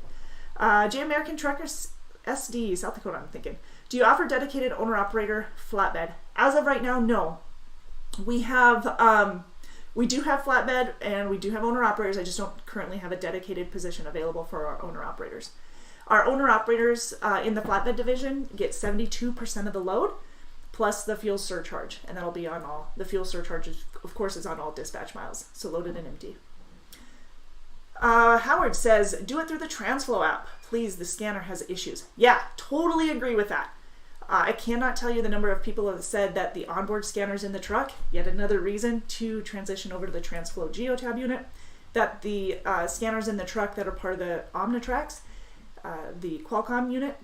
Speaker 1: J American Truckers SD, South Dakota, I'm thinking. Do you offer dedicated owner-operator flatbed? As of right now, no. We have, we do have flatbed and we do have owner-operators. I just don't currently have a dedicated position available for our owner-operators. Our owner-operators in the flatbed division get 72% of the load plus the fuel surcharge, and that'll be on all. The fuel surcharge, of course, is on all dispatch miles, so loaded and empty. Howard says, do it through the TransFlow app. Please, the scanner has issues. Yeah, totally agree with that. I cannot tell you the number of people that have said that the onboard scanner's in the truck, yet another reason to transition over to the TransFlow Geotab unit, that the scanners in the truck that are part of the Omnitrax, the Qualcomm unit,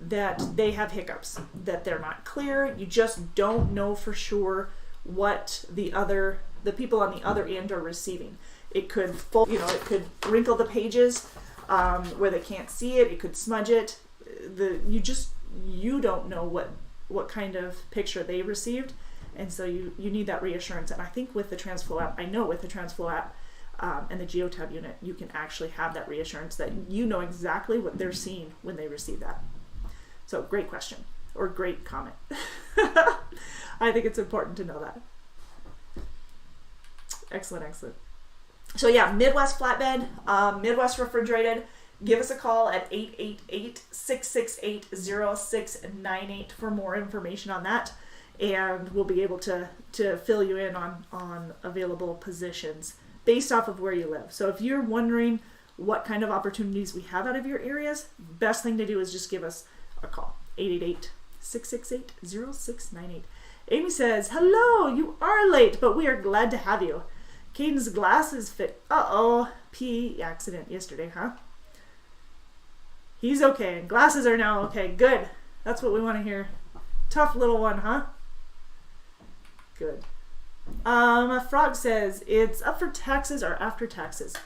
Speaker 1: that they have hiccups, that they're not clear. You just don't know for sure what the people on the other end are receiving. It could it could wrinkle the pages where they can't see it. It could smudge it. You don't know what kind of picture they received, and so you need that reassurance. And I think with the TransFlow app, and the Geotab unit, you can actually have that reassurance that you know exactly what they're seeing when they receive that. So great question, or great comment. I think it's important to know that. Excellent, excellent. So yeah, Midwest Flatbed, Midwest Refrigerated, give us a call at 888-668-0698 for more information on that, and we'll be able to fill you in on available positions based off of where you live. So if you're wondering what kind of opportunities we have out of your areas, best thing to do is just give us a call, 888-668-0698. Amy says, hello, you are late, but we are glad to have you. Caden's glasses fit. Uh-oh, PE accident yesterday, huh? He's okay, and glasses are now okay. Good. That's what we want to hear. Tough little one, huh? Good. Frog says, it's up for taxes or after taxes?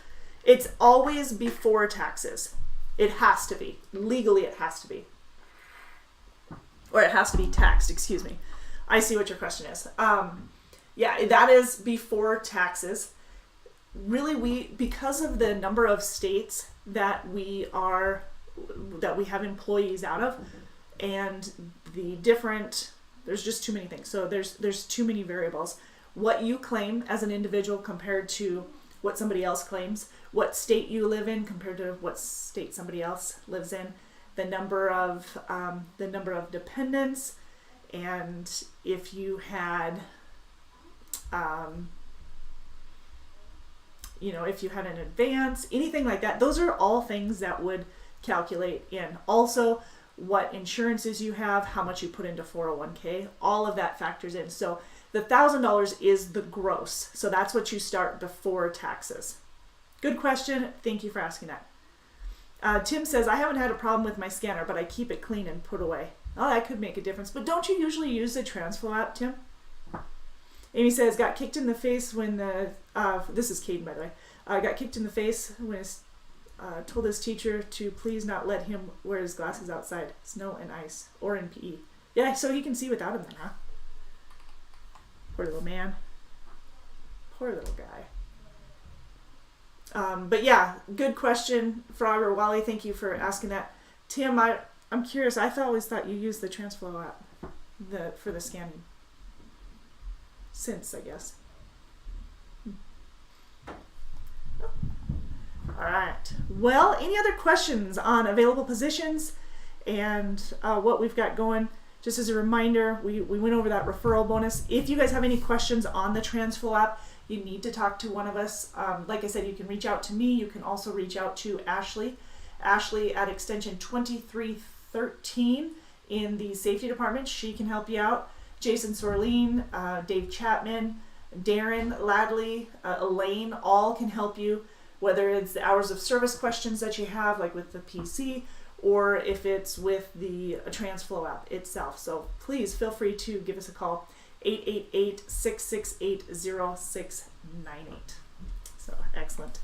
Speaker 1: It's always before taxes. It has to be. Legally, it has to be. Or it has to be taxed, excuse me. I see what your question is. Yeah, that is before taxes. Really, because of the number of states that we have employees out of, and there's just too many things. So there's too many variables. What you claim as an individual compared to what somebody else claims, what state you live in compared to what state somebody else lives in, the number of dependents, and if you had if you had an advance, anything like that, those are all things that would calculate in. Also, what insurances you have, how much you put into 401k, all of that factors in. So the $1,000 is the gross. So that's what you start before taxes. Good question. Thank you for asking that. Tim says, I haven't had a problem with my scanner, but I keep it clean and put away. Oh, that could make a difference. But don't you usually use the TransFlow app, Tim? Amy says, got kicked in the face when this is Caden, by the way, got kicked in the face when told his teacher to please not let him wear his glasses outside, snow and ice, or in PE. Yeah, so he can see without them then, huh? Poor little man. Poor little guy. But yeah, good question, Frog or Wally. Thank you for asking that. Tim, I'm curious. I always thought you used the TransFlow app for the scanning. Since, I guess. All right. Well, any other questions on available positions and what we've got going? Just as a reminder, we went over that referral bonus. If you guys have any questions on the TransFlow app, you need to talk to one of us. Like I said, you can reach out to me. You can also reach out to Ashley. Ashley at extension 2313 in the safety department. She can help you out. Jason Sorleen, Dave Chapman, Darren Ladley, Elaine, all can help you, whether it's the hours of service questions that you have, like with the PC, or if it's with the TransFlow app itself. So please feel free to give us a call, 888-668-0698. So excellent.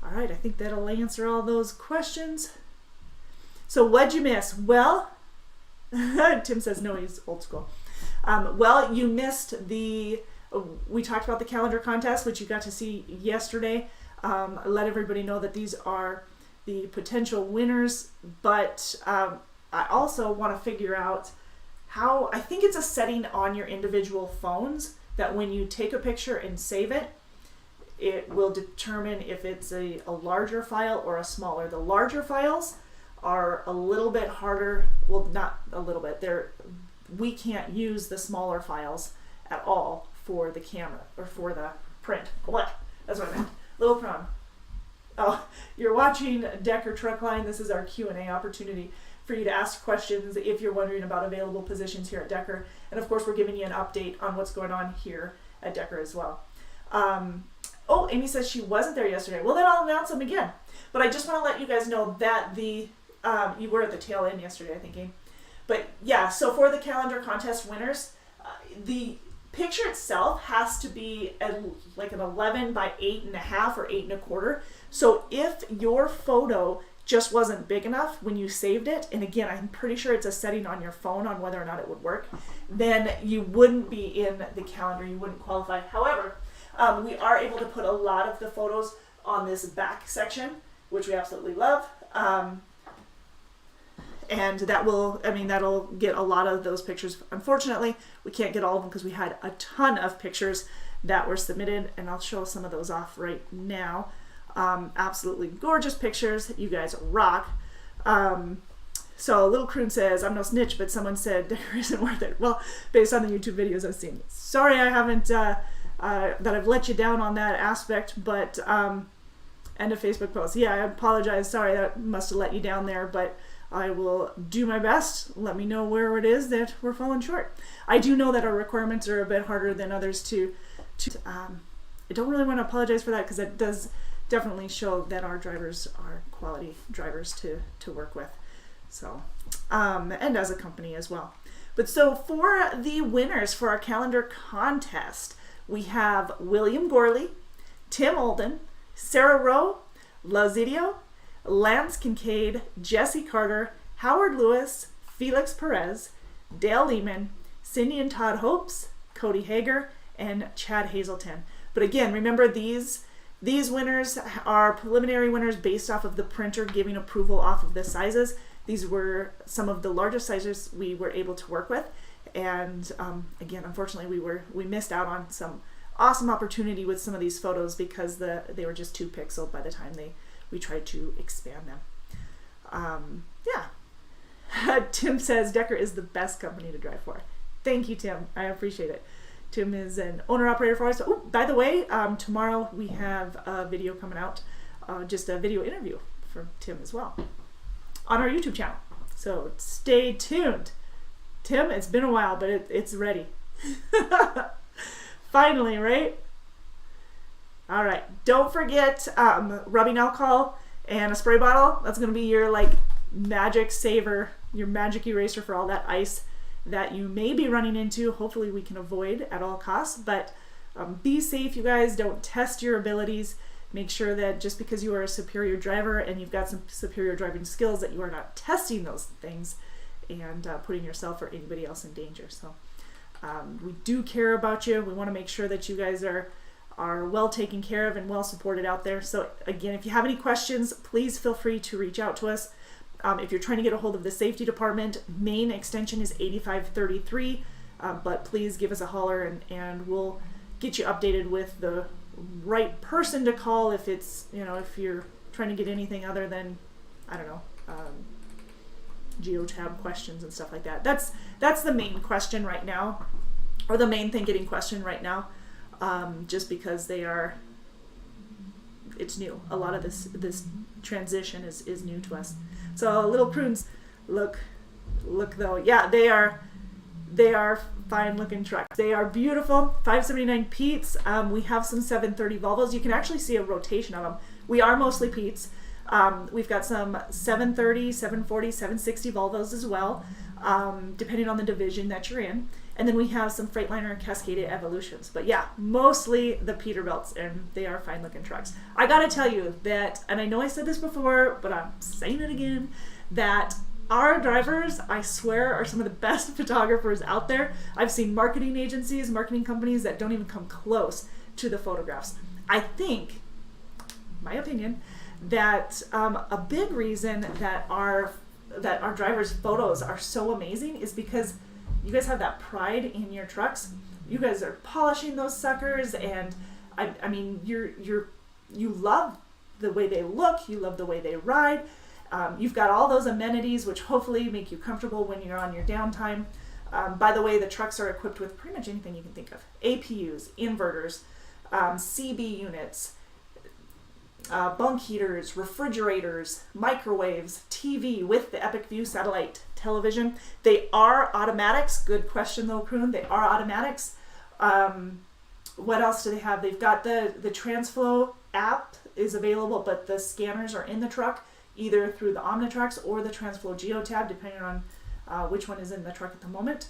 Speaker 1: All right, I think that'll answer all those questions. So what'd you miss? Well, Tim says no, he's old school. Well, you missed we talked about the calendar contest, which you got to see yesterday. Let everybody know that these are the potential winners, but I also want to figure out how, I think it's a setting on your individual phones that when you take a picture and save it, it will determine if it's a larger file or a smaller. The larger files are a little bit harder, well, not a little bit, we can't use the smaller files at all for the camera or for the print. What? That's what I meant. Little Crown. Oh, you're watching Decker Truckline. This is our Q&A opportunity for you to ask questions if you're wondering about available positions here at Decker. And of course, we're giving you an update on what's going on here at Decker as well. Oh, Amy says she wasn't there yesterday. Well, then I'll announce them again. But I just want to let you guys know that you were at the tail end yesterday, I think, Amy. But yeah, so for the calendar contest winners, the picture itself has to be like an 11 by 8.5 or 8 1/4. So if your photo just wasn't big enough when you saved it, and again, I'm pretty sure it's a setting on your phone on whether or not it would work, then you wouldn't be in the calendar, you wouldn't qualify. However, we are able to put a lot of the photos on this back section, which we absolutely love. And that'll get a lot of those pictures. Unfortunately, we can't get all of them because we had a ton of pictures that were submitted, and I'll show some of those off right now. Absolutely gorgeous pictures. You guys rock. So Little Croon says, I'm no snitch, but someone said Decker isn't worth it. Well, based on the YouTube videos I've seen. Sorry I haven't, that I've let you down on that aspect, but, and a Facebook post. Yeah, I apologize. Sorry, that must have let you down there, but I will do my best. Let me know where it is that we're falling short. I do know that our requirements are a bit harder than others I don't really want to apologize for that because it does definitely show that our drivers are quality drivers to work with. So, and as a company as well. But so for the winners for our calendar contest, we have William Gorley, Tim Olden, Sarah Rowe, Lazidio, Lance Kincaid, Jesse Carter, Howard Lewis, Felix Perez, Dale Lehman, Cindy and Todd Hopes, Cody Hager, and Chad Hazelton. But again, remember these winners are preliminary winners based off of the printer giving approval off of the sizes. These were some of the largest sizes we were able to work with. And again, unfortunately, we missed out on some awesome opportunity with some of these photos because they were just too pixeled by the time we tried to expand them. Yeah. Tim says Decker is the best company to drive for. Thank you, Tim. I appreciate it. Tim is an owner-operator for us. Oh, by the way, tomorrow we have a video coming out, just a video interview from Tim as well on our YouTube channel. So stay tuned. Tim, it's been a while, but it's ready. Finally, right? All right. Don't forget rubbing alcohol and a spray bottle. That's going to be your magic saver, your magic eraser for all that ice that you may be running into. Hopefully we can avoid at all costs, but be safe, you guys. Don't test your abilities. Make sure that just because you are a superior driver and you've got some superior driving skills that you are not testing those things and putting yourself or anybody else in danger. So we do care about you. We want to make sure that you guys are well taken care of and well supported out there. So again, if you have any questions, please feel free to reach out to us. If you're trying to get a hold of the safety department, main extension is 8533, but please give us a holler and we'll get you updated with the right person to call if it's, if you're trying to get anything other than, I don't know, geotab questions and stuff like that. That's the main question right now, or the main thing getting questioned right now, just because it's new. A lot of this transition is new to us. So Little Prunes, look though. Yeah, they are fine looking trucks. They are beautiful. 579 Pete's. We have some 730 Volvos. You can actually see a rotation of them. We are mostly Pete's. We've got some 730, 740, 760 Volvos as well, depending on the division that you're in. And then we have some Freightliner and Cascadia Evolutions. But yeah, mostly the Peterbilts, and they are fine looking trucks. I gotta tell you that, and I know I said this before, but I'm saying it again, that our drivers, I swear, are some of the best photographers out there. I've seen marketing agencies, marketing companies that don't even come close to the photographs. I think, my opinion, that a big reason that our drivers' photos are so amazing is because you guys have that pride in your trucks. You guys are polishing those suckers, and I mean, you love the way they look, you love the way they ride. You've got all those amenities which hopefully make you comfortable when you're on your downtime. By the way, the trucks are equipped with pretty much anything you can think of. APUs, inverters, CB units, bunk heaters, refrigerators, microwaves, TV with the Epic View satellite television. They are automatics. Good question though, Prune. They are automatics. What else do they have? They've got the TransFlow app is available, but the scanners are in the truck, either through the Omnitrax or the TransFlow GeoTab, depending on which one is in the truck at the moment.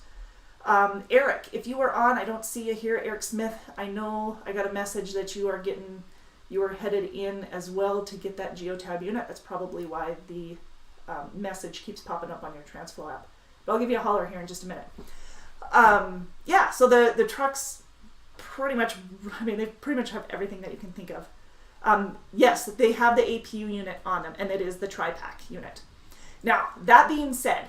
Speaker 1: Eric, if you are on, I don't see you here. Eric Smith, I know I got a message that you are headed in as well to get that GeoTab unit. That's probably why the message keeps popping up on your TransFlow app. But I'll give you a holler here in just a minute. Yeah, so the trucks pretty much, I mean, they pretty much have everything that you can think of. Yes, they have the APU unit on them, and it is the tri-pack unit. Now, that being said,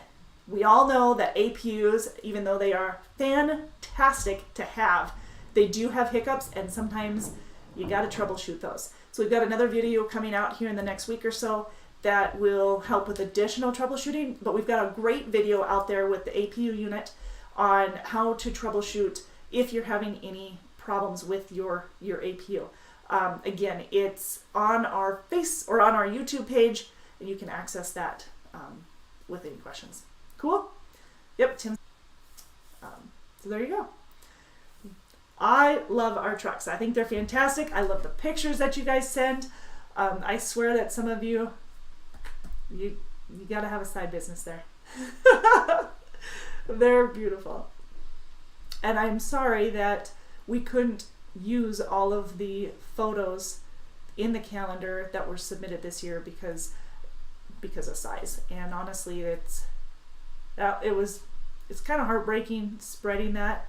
Speaker 1: we all know that APUs, even though they are fantastic to have, they do have hiccups, and sometimes you got to troubleshoot those. So we've got another video coming out here in the next week or so that will help with additional troubleshooting, but we've got a great video out there with the APU unit on how to troubleshoot if you're having any problems with your APU. Again, it's on our on our YouTube page, and you can access that with any questions. Cool? Yep, Tim. So there you go. I love our trucks. I think they're fantastic. I love the pictures that you guys send. I swear that some of you got to have a side business there. They're beautiful. And I'm sorry that we couldn't use all of the photos in the calendar that were submitted this year because of size. And honestly, it's kind of heartbreaking spreading that.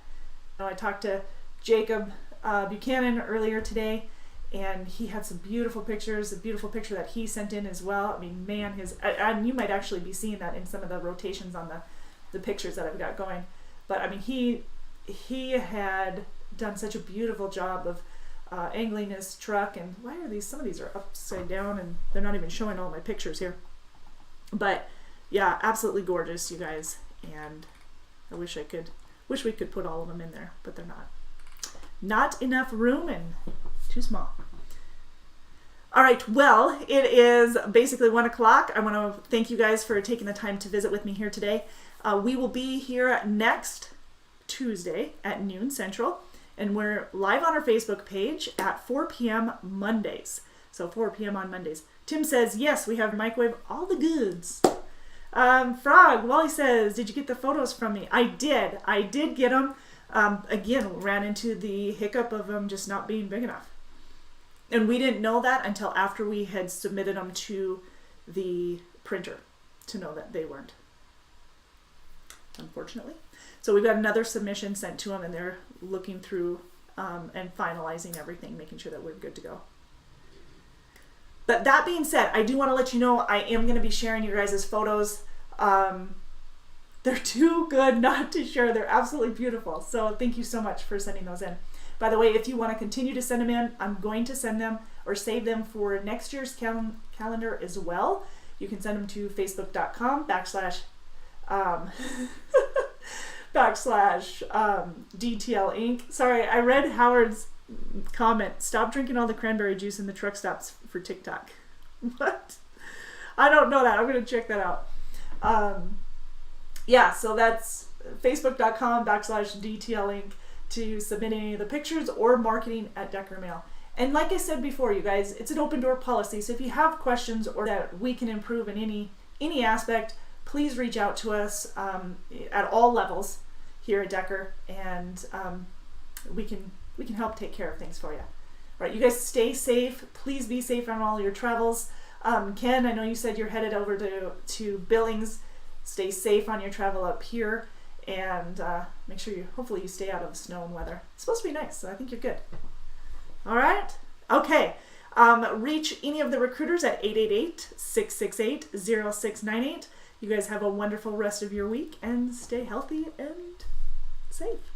Speaker 1: You know, I talked to Jacob Buchanan earlier today, and he had some beautiful pictures, a beautiful picture that he sent in as well. I mean, man, and you might actually be seeing that in some of the rotations on the pictures that I've got going. But I mean, he had done such a beautiful job of angling his truck. And why are some of these are upside down, and they're not even showing all my pictures here. But yeah, absolutely gorgeous, you guys. And I wish we could put all of them in there, but they're not. Not enough room and too small. All right, well, it is basically 1 o'clock. I want to thank you guys for taking the time to visit with me here today. We will be here next Tuesday at noon Central, and we're live on our Facebook page at 4 p.m. Mondays. So 4 p.m. on Mondays. Tim says, yes, we have microwave, all the goods. Frog, Wally says, did you get the photos from me? I did get them. Again, ran into the hiccup of them just not being big enough. And we didn't know that until after we had submitted them to the printer to know that they weren't, unfortunately. So we've got another submission sent to them, and they're looking through and finalizing everything, making sure that we're good to go. But that being said, I do want to let you know I am going to be sharing your guys' photos. They're too good not to share. They're absolutely beautiful. So thank you so much for sending those in. By the way, if you want to continue to send them in, I'm going to send them or save them for next year's calendar as well. You can send them to facebook.com / DTL Inc. Sorry, I read Howard's comment. Stop drinking all the cranberry juice in the truck stops for TikTok. What? I don't know that. I'm going to check that out. Yeah, so that's facebook.com / DTL Inc. to submit any of the pictures or marketing at Decker Mail. And like I said before, you guys, it's an open door policy. So if you have questions or that we can improve in any aspect, please reach out to us at all levels here at Decker, and we can help take care of things for you. All right, you guys stay safe. Please be safe on all your travels. Ken, I know you said you're headed over to Billings. Stay safe on your travel up here, and make sure hopefully you stay out of snow and weather. It's supposed to be nice, so I think you're good. All right? Okay. Reach any of the recruiters at 888-668-0698. You guys have a wonderful rest of your week and stay healthy and safe.